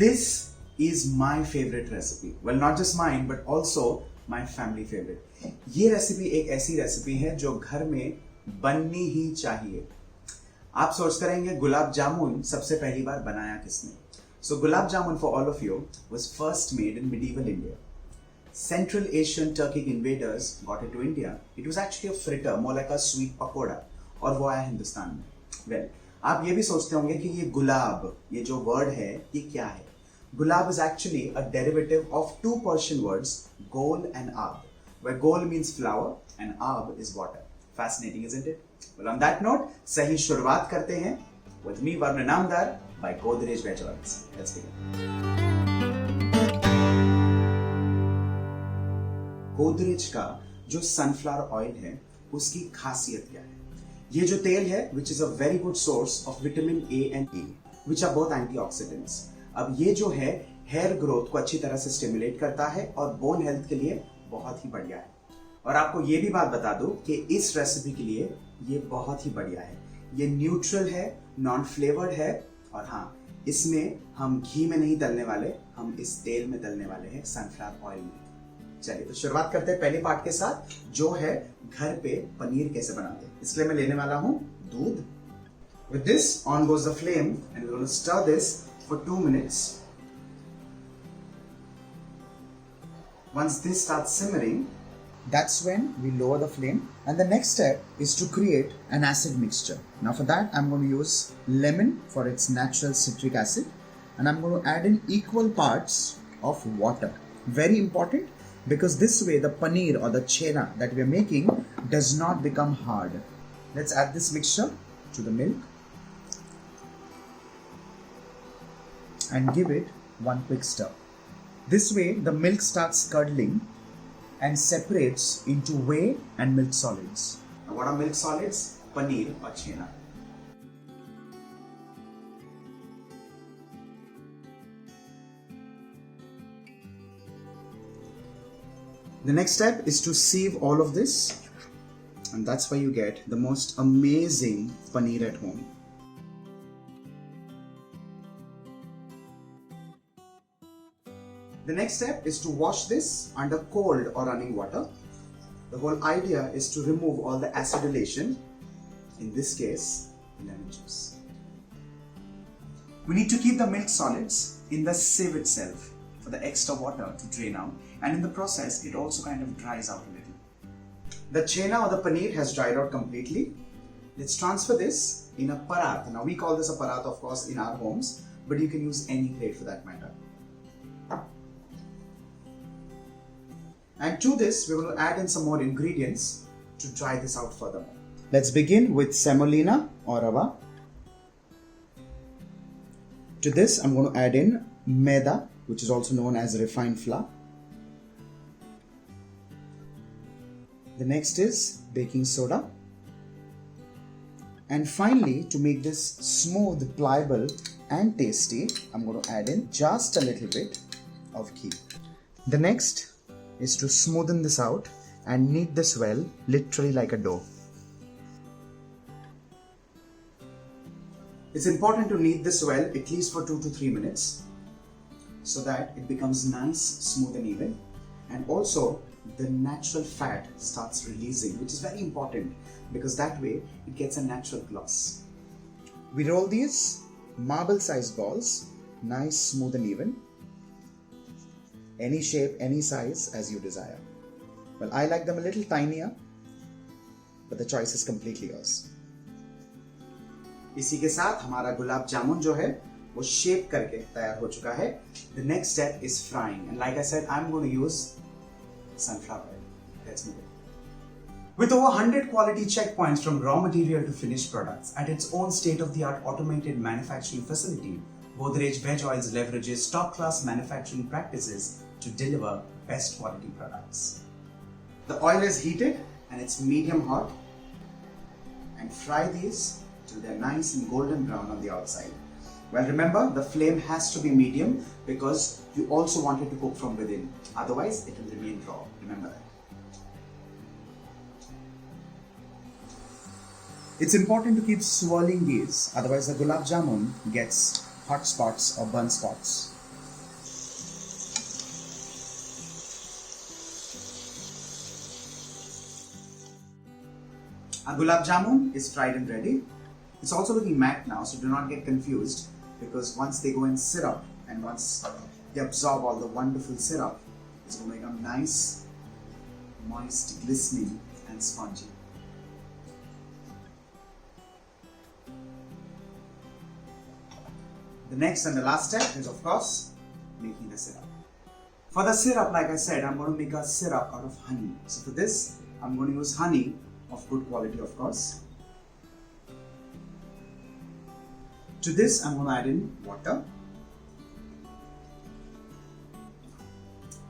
This is my favorite recipe. Well, not just mine, but also my family favorite. ये recipe एक ऐसी recipe है जो घर में बननी ही चाहिए. आप सोचते रहेंगे गुलाब जामुन सबसे पहली बार बनाया किसने? So gulab jamun, for all of you, was first made in medieval India. Central Asian Turkic invaders got into India. It was actually a fritter, more like a sweet pakoda, और वो आया हिंदुस्तान में. Well, आप ये भी सोचते होंगे कि ये गुलाब, ये जो वर्ड है, ये क्या है? Gulab is actually a derivative of two Persian words, gol and ab, where gol means flower and ab is water. Fascinating, isn't it? Well, on that note, सही शुरुआत करते हैं with me, Varun Namdar, by Godrej Veg Oils. Let's begin. Godrej का जो sunflower oil है उसकी खासियत क्या है? ये जो तेल है which is a very good source of vitamin A and E which are both antioxidants. अब ये जो है हेयर ग्रोथ को अच्छी तरह से स्टिमुलेट करता है और बोन हेल्थ के लिए बहुत ही बढ़िया है. और आपको ये भी बात बता दूं कि इस रेसिपी के लिए ये बहुत ही बढ़िया है. ये न्यूट्रल है, नॉन फ्लेवर्ड है और हाँ, इसमें हम घी में नहीं तलने वाले, हम इस तेल में तलने वाले हैं, सनफ्लावर ऑयल में. चलिए तो शुरुआत करते हैं पहले पार्ट के साथ जो है घर पे पनीर कैसे बनाते हैं. इसलिए मैं लेने वाला हूं दूध. With this on goes the flame and we're going to stir this for 2 minutes. Once this starts simmering, that's when we lower the flame, and the next step is to create an acid mixture. Now for that I'm going to use lemon for its natural citric acid, and I'm going to add in equal parts of water. Very important, because this way the paneer or the chena that we are making does not become hard. Let's add this mixture to the milk and give it one quick stir. This way the milk starts curdling and separates into whey and milk solids. Now what are milk solids? Paneer or chena. The next step is to sieve all of this, and that's where you get the most amazing paneer at home. The next step is to wash this under cold or running water. The whole idea is to remove all the acidulation, in this case, lemon juice. We need to keep the milk solids in the sieve itself for the extra water to drain out, and in the process it also kind of dries out a little. The chena or the paneer has dried out completely. Let's transfer this in a parat. Now we call this a parat, of course, in our homes, but you can use any plate for that matter. And to this we're going to add in some more ingredients to dry this out further. Let's begin with semolina or rava. To this I'm going to add in maida, which is also known as refined flour. The next is baking soda. And finally, to make this smooth, pliable and tasty, I'm going to add in just a little bit of ghee. The next is to smoothen this out and knead this well, literally like a dough. It's important to knead this well at least for 2 to 3 minutes so that it becomes nice, smooth and even, and also the natural fat starts releasing, which is very important because that way it gets a natural gloss. We roll these marble-sized balls, nice, smooth and even. Any shape, any size as you desire. Well, I like them a little tinier, but the choice is completely yours. इसी के साथ हमारा गुलाब जामुन जो है वो shape करके तैयार हो चुका है. The next step is frying, and like I said, I'm going to use sunflower oil. Let's move it. With over 100 quality checkpoints from raw material to finished products at its own state-of-the-art automated manufacturing facility, Godrej Veg Oils leverages top-class manufacturing practices to deliver best quality products. The oil is heated and it's medium hot, and fry these till they're nice and golden brown on the outside. Well, remember, the flame has to be medium because you also want it to cook from within. Otherwise, it will remain raw. Remember that. It's important to keep swirling these, otherwise the gulab jamun gets hot spots or burnt spots. Our gulab jamun is fried and ready. It's also looking matte now, so do not get confused, because once they go in syrup and once they absorb all the wonderful syrup, it's going to become nice, moist, glistening and spongy. The next and the last step is, of course, making the syrup. For the syrup, like I said, I'm going to make a syrup out of honey. So for this, I'm going to use honey of good quality, of course. To this, I'm going to add in water.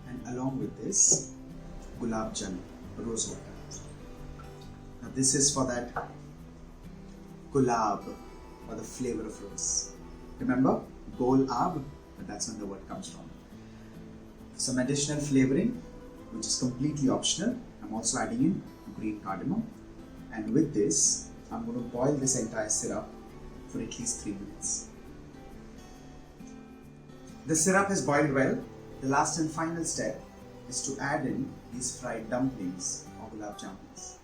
And along with this, gulab jamun, rose water. Now this is for that gulab, or the flavor of rose. Remember, gol-ab, but that's when the word comes from. Some additional flavoring, which is completely optional. I'm also adding in green cardamom. And with this, I'm going to boil this entire syrup for at least 3 minutes. The syrup is boiled well. The last and final step is to add in these fried dumplings or gulab jamuns.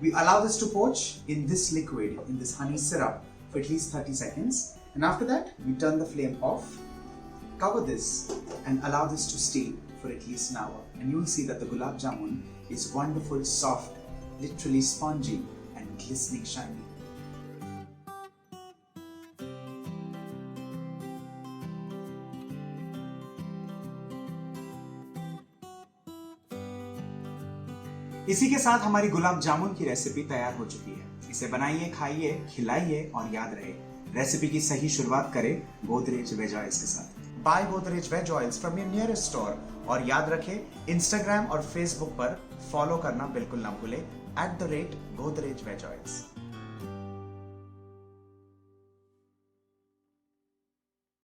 We allow this to poach in this liquid, in this honey syrup, for at least 30 seconds. And after that, we turn the flame off, cover this and allow this to steam for at least an hour. And you will see that the gulab jamun is wonderful, soft, literally spongy and glistening shiny. इसी के साथ हमारी गुलाब जामुन की recipe तैयार हो चुकी है। इसे बनाइए, खाइए, खिलाइए और याद रहे, रेसिपी की सही शुरुआत करें गोदरेज वेज ऑयल्स के साथ। Buy Godrej veg oils from your nearest store. और याद रखें, इंस्टाग्राम और फेसबुक पर फॉलो करना बिल्कुल ना भूलें @Godrej Veg Oils।